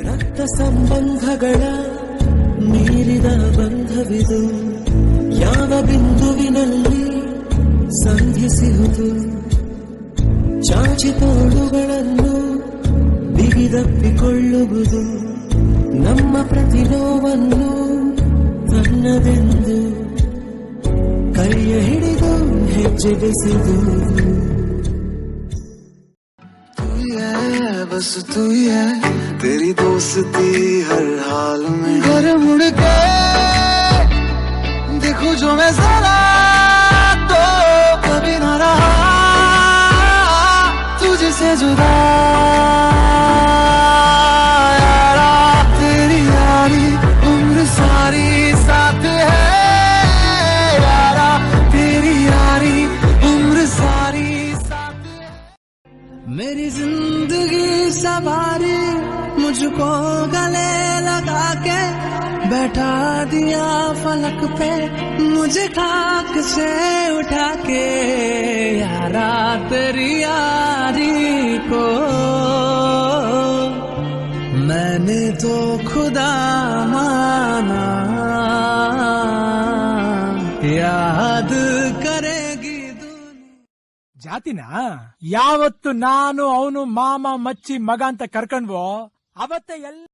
ರಕ್ತ ಸಂಬಂಧಗಳ ಮೀರಿದ ಬಂಧವಿದು ಯಾವ ಬಿಂದುವಿನಲ್ಲಿ ಸಂಧಿಸುವುದು ಚಾಚಿ ತೋಳುಗಳನ್ನು ಬಿಗಿದಪ್ಪಿಕೊಳ್ಳುವುದು ನಮ್ಮ ಪ್ರತಿ ನೋವನ್ನು ತನ್ನದೆಂದು ಕೈಯ ಹಿಡಿದು ಹೆಜ್ಜೆ ಬೆಸೆದು बस तू ही है तेरी दोस्ती हर हाल में घर मुड़ के देखो जो मैं जरा तो कभी ना रहा तुझसे जुदा यारा तेरी यारी उम्र सारी साथ है यारा तेरी यारी उम्र सारी साथ है मेरी जिंदगी सवारी मुझको गले लगा के बैठा दिया फलक पे मुझे खाक से उठा के यारा तेरी यारी को मैंने तो खुदा माना याद करेगी ಜಾತಿನ ಯಾವತ್ತು ನಾನು ಅವನು ಮಾಮ ಮಚ್ಚಿ ಮಗ ಅಂತ ಕರ್ಕೊಂಡ್ವೋ ಅವತ್ತೆ ಎಲ್ಲ